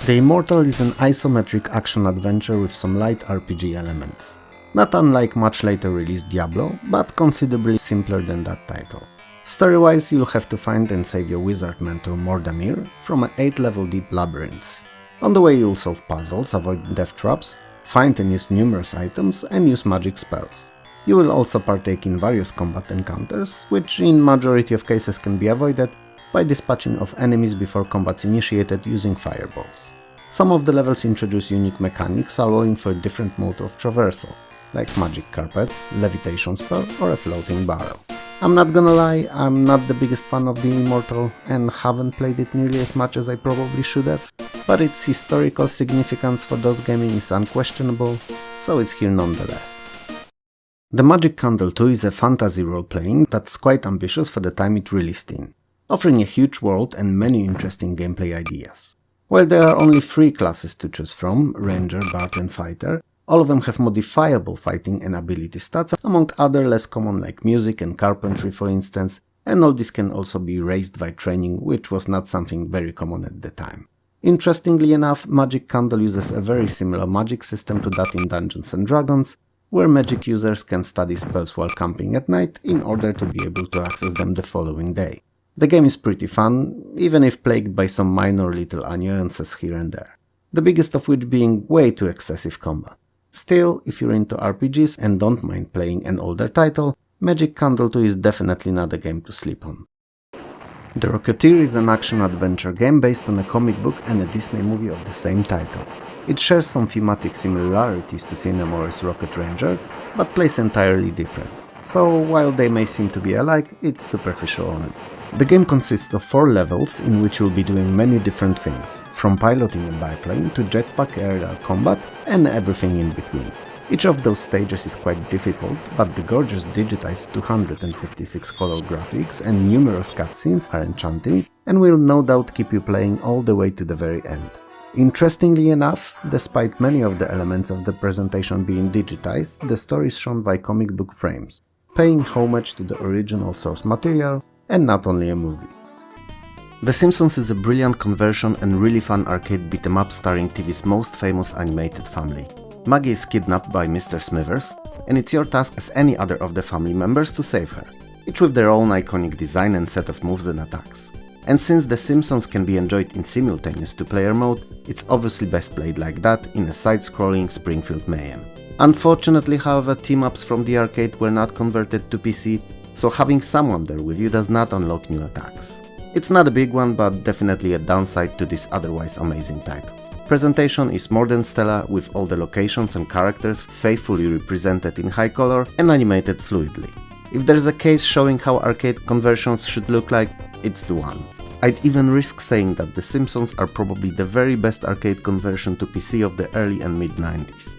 The Immortal is an isometric action-adventure with some light RPG elements. Not unlike much later released Diablo, but considerably simpler than that title. Story-wise, you'll have to find and save your wizard mentor Mordamir from an 8-level deep labyrinth. On the way you'll solve puzzles, avoid death traps, find and use numerous items, and use magic spells. You will also partake in various combat encounters, which in majority of cases can be avoided by dispatching of enemies before combat's initiated using fireballs. Some of the levels introduce unique mechanics allowing for a different mode of traversal, like magic carpet, levitation spell, or a floating barrel. I'm not gonna lie, I'm not the biggest fan of the Immortal and haven't played it nearly as much as I probably should have, but its historical significance for DOS gaming is unquestionable, so it's here nonetheless. The Magic Candle 2 is a fantasy role-playing that's quite ambitious for the time it released in, offering a huge world and many interesting gameplay ideas. While there are only 3 classes to choose from, Ranger, Bard and Fighter, all of them have modifiable fighting and ability stats, among other less common like music and carpentry for instance, and all this can also be raised by training, which was not something very common at the time. Interestingly enough, Magic Candle uses a very similar magic system to that in Dungeons & Dragons, where magic users can study spells while camping at night in order to be able to access them the following day. The game is pretty fun, even if plagued by some minor little annoyances here and there, the biggest of which being way too excessive combat. Still, if you're into RPGs and don't mind playing an older title, Magic Candle 2 is definitely not a game to sleep on. The Rocketeer is an action-adventure game based on a comic book and a Disney movie of the same title. It shares some thematic similarities to Cinemore's Rocket Ranger, but plays entirely different, so while they may seem to be alike, it's superficial only. The game consists of 4 levels in which you'll be doing many different things, from piloting a biplane to jetpack aerial combat and everything in between. Each of those stages is quite difficult, but the gorgeous digitized 256 color graphics and numerous cutscenes are enchanting and will no doubt keep you playing all the way to the very end. Interestingly enough, despite many of the elements of the presentation being digitized, the story is shown by comic book frames, paying homage to the original source material and not only a movie. The Simpsons is a brilliant conversion and really fun arcade beat-em-up starring TV's most famous animated family. Maggie is kidnapped by Mr. Smithers, and it's your task as any other of the family members to save her, each with their own iconic design and set of moves and attacks. And since The Simpsons can be enjoyed in simultaneous 2-player mode, it's obviously best played like that in a side-scrolling Springfield mayhem. Unfortunately, however, team-ups from the arcade were not converted to PC, so having someone there with you does not unlock new attacks. It's not a big one, but definitely a downside to this otherwise amazing title. Presentation is more than stellar, with all the locations and characters faithfully represented in high color and animated fluidly. If there's a case showing how arcade conversions should look like, it's the one. I'd even risk saying that The Simpsons are probably the very best arcade conversion to PC of the early and mid-90s.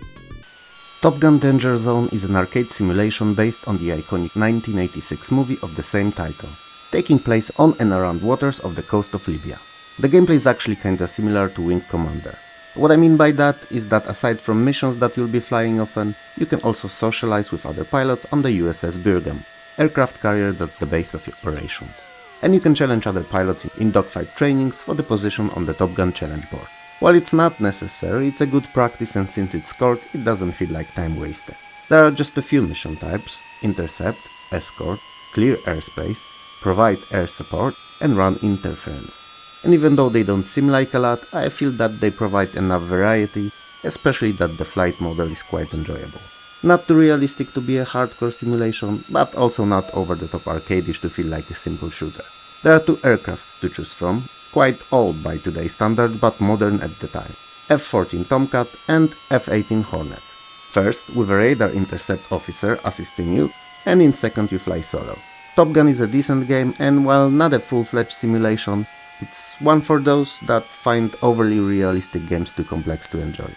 Top Gun Danger Zone is an arcade simulation based on the iconic 1986 movie of the same title, taking place on and around waters of the coast of Libya. The gameplay is actually kinda similar to Wing Commander. What I mean by that is that aside from missions that you'll be flying often, you can also socialize with other pilots on the USS Birgham, aircraft carrier that's the base of your operations. And you can challenge other pilots in dogfight trainings for the position on the Top Gun challenge board. While it's not necessary, it's a good practice, and since it's short, it doesn't feel like time wasted. There are just a few mission types: intercept, escort, clear airspace, provide air support, and run interference. And even though they don't seem like a lot, I feel that they provide enough variety, especially that the flight model is quite enjoyable. Not too realistic to be a hardcore simulation, but also not over the top arcadish to feel like a simple shooter. There are 2 aircrafts to choose from, quite old by today's standards but modern at the time: F-14 Tomcat and F-18 Hornet. First, with a radar intercept officer assisting you, and in second you fly solo. Top Gun is a decent game, and while not a full-fledged simulation, it's one for those that find overly realistic games too complex to enjoy.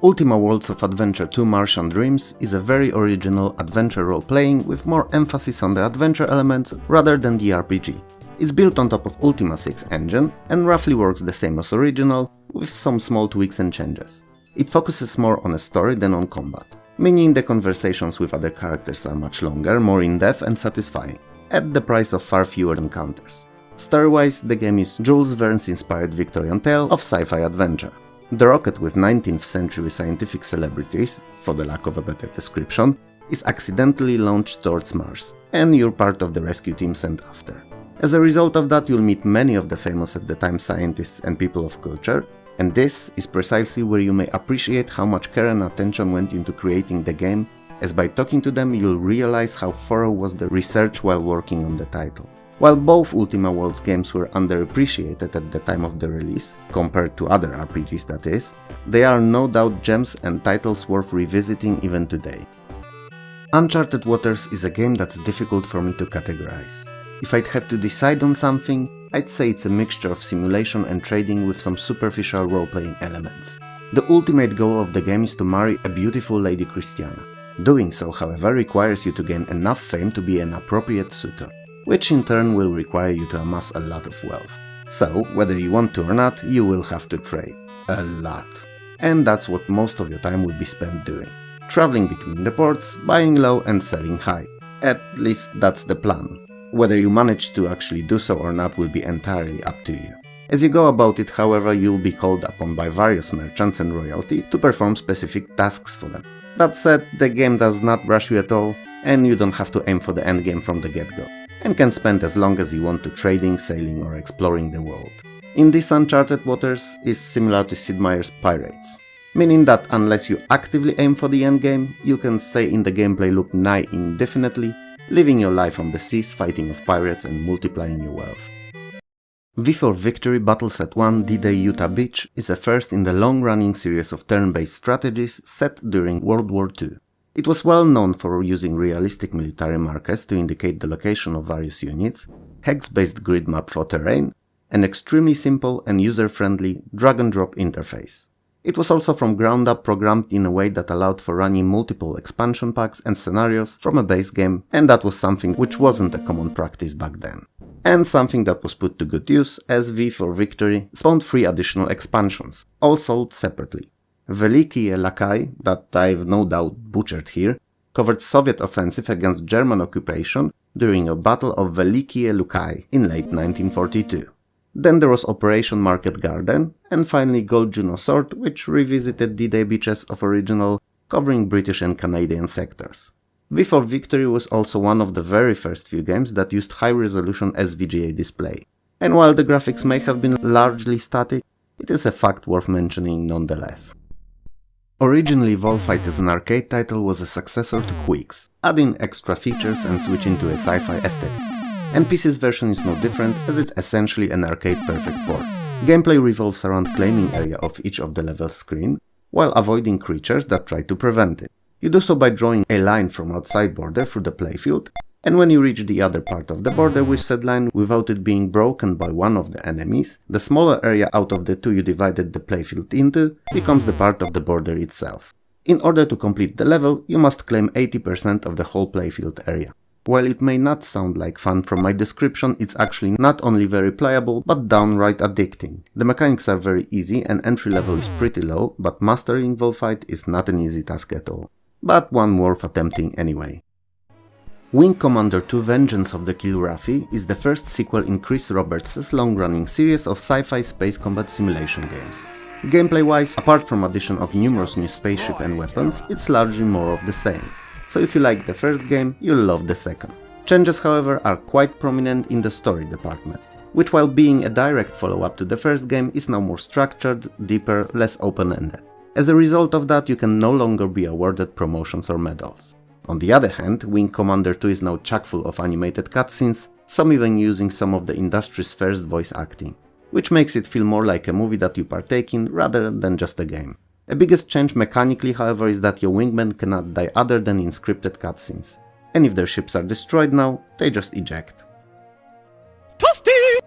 Ultima Worlds of Adventure 2 Martian Dreams is a very original adventure role-playing with more emphasis on the adventure elements rather than the RPG. It's built on top of Ultima 6 engine and roughly works the same as original, with some small tweaks and changes. It focuses more on a story than on combat, meaning the conversations with other characters are much longer, more in-depth and satisfying, at the price of far fewer encounters. Story-wise, the game is Jules Verne's inspired Victorian tale of sci-fi adventure. The rocket with 19th century scientific celebrities, for the lack of a better description, is accidentally launched towards Mars, and you're part of the rescue team sent after. As a result of that, you'll meet many of the famous at the time scientists and people of culture, and this is precisely where you may appreciate how much care and attention went into creating the game, as by talking to them you'll realize how thorough was the research while working on the title. While both Ultima Worlds games were underappreciated at the time of the release, compared to other RPGs that is, they are no doubt gems and titles worth revisiting even today. Uncharted Waters is a game that's difficult for me to categorize. If I'd have to decide on something, I'd say it's a mixture of simulation and trading with some superficial role-playing elements. The ultimate goal of the game is to marry a beautiful Lady Christiana. Doing so, however, requires you to gain enough fame to be an appropriate suitor, which in turn will require you to amass a lot of wealth. So, whether you want to or not, you will have to trade. A lot. And that's what most of your time will be spent doing. Traveling between the ports, buying low and selling high. At least that's the plan. Whether you manage to actually do so or not will be entirely up to you. As you go about it, however, you'll be called upon by various merchants and royalty to perform specific tasks for them. That said, the game does not rush you at all, and you don't have to aim for the endgame from the get-go, and can spend as long as you want to trading, sailing or exploring the world. In this Uncharted Waters is similar to Sid Meier's Pirates, meaning that unless you actively aim for the endgame, you can stay in the gameplay loop nigh indefinitely, living your life on the seas, fighting with pirates and multiplying your wealth. V for Victory Battles at 1 D-Day Utah Beach is a first in the long-running series of turn-based strategies set during World War II. It was well known for using realistic military markers to indicate the location of various units, hex-based grid map for terrain, an extremely simple and user-friendly drag-and-drop interface. It was also from ground up programmed in a way that allowed for running multiple expansion packs and scenarios from a base game, and that was something which wasn't a common practice back then. And something that was put to good use, as V for Victory spawned 3 additional expansions, all sold separately. Velikie Lakai, that I've no doubt butchered here, covered Soviet offensive against German occupation during a Battle of Velikie Lukai in late 1942. Then there was Operation Market Garden, and finally Gold Juno Sword, which revisited D-Day beaches of original, covering British and Canadian sectors. V for Victory was also one of the very first few games that used high-resolution SVGA display, and while the graphics may have been largely static, it is a fact worth mentioning nonetheless. Originally, Volfight as an arcade title was a successor to Quicks, adding extra features and switching to a sci-fi aesthetic. And PC's version is no different, as it's essentially an arcade-perfect port. Gameplay revolves around claiming area of each of the level's screen, while avoiding creatures that try to prevent it. You do so by drawing a line from outside border through the playfield, and when you reach the other part of the border with said line without it being broken by one of the enemies, the smaller area out of the 2 you divided the playfield into becomes the part of the border itself. In order to complete the level, you must claim 80% of the whole playfield area. While it may not sound like fun from my description, it's actually not only very playable, but downright addicting. The mechanics are very easy and entry level is pretty low, but mastering Volfight is not an easy task at all. But one worth attempting anyway. Wing Commander 2 Vengeance of the Kilrathi is the first sequel in Chris Roberts' long-running series of sci-fi space combat simulation games. Gameplay-wise, apart from addition of numerous new spaceship and weapons, it's largely more of the same. So if you like the first game, you'll love the second. Changes, however, are quite prominent in the story department, which while being a direct follow-up to the first game is now more structured, deeper, less open-ended. As a result of that, you can no longer be awarded promotions or medals. On the other hand, Wing Commander 2 is now chock full of animated cutscenes, some even using some of the industry's first voice acting, which makes it feel more like a movie that you partake in rather than just a game. The biggest change mechanically, however, is that your wingmen cannot die other than in scripted cutscenes, and if their ships are destroyed now, they just eject. Toasty!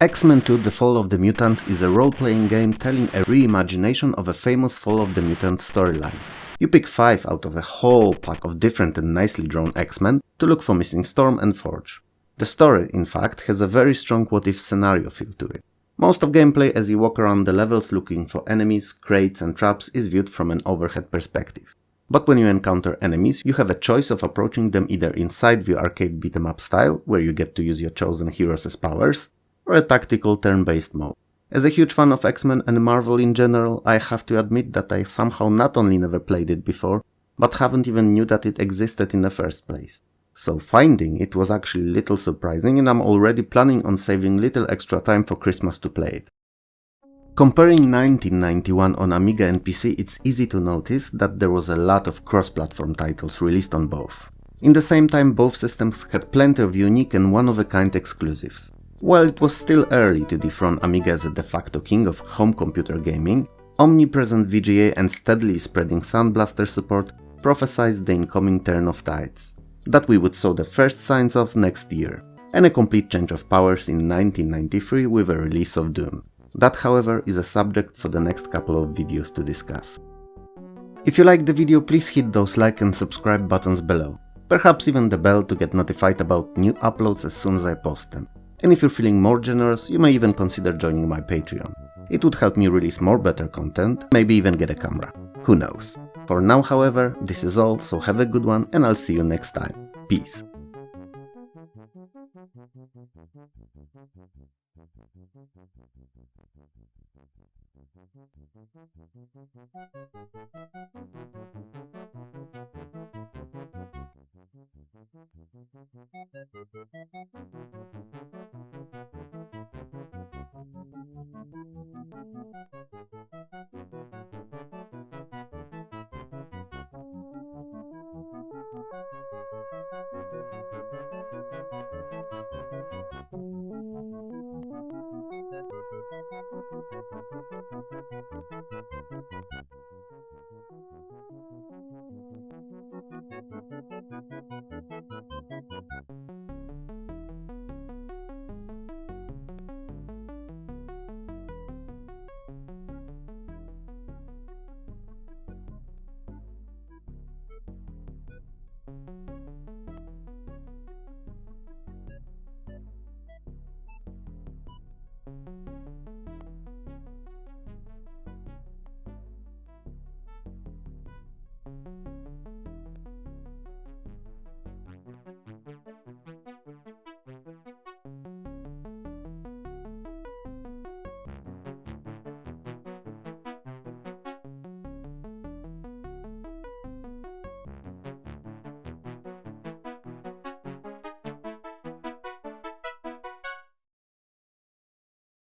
X-Men 2 The Fall of the Mutants is a role-playing game telling a reimagination of a famous Fall of the Mutants storyline. You pick 5 out of a whole pack of different and nicely drawn X-Men to look for missing Storm and Forge. The story, in fact, has a very strong what-if scenario feel to it. Most of gameplay as you walk around the levels looking for enemies, crates and traps is viewed from an overhead perspective. But when you encounter enemies, you have a choice of approaching them either in side-view arcade beat-em-up style, where you get to use your chosen heroes as powers, or a tactical turn-based mode. As a huge fan of X-Men and Marvel in general, I have to admit that I somehow not only never played it before, but haven't even knew that it existed in the first place. So finding it was actually little surprising, and I'm already planning on saving little extra time for Christmas to play it. Comparing 1991 on Amiga and PC, it's easy to notice that there was a lot of cross-platform titles released on both. In the same time, both systems had plenty of unique and one-of-a-kind exclusives. While it was still early to dethrone Amiga as a de facto king of home computer gaming, omnipresent VGA and steadily spreading Sound Blaster support prophesized the incoming turn of tides, that we would sow the first signs of next year, and a complete change of powers in 1993 with a release of Doom. That, however, is a subject for the next couple of videos to discuss. If you liked the video, please hit those like and subscribe buttons below, perhaps even the bell to get notified about new uploads as soon as I post them. And if you're feeling more generous, you may even consider joining my Patreon. It would help me release more better content, maybe even get a camera. Who knows? For now, however, this is all, so have a good one and I'll see you next time. Peace.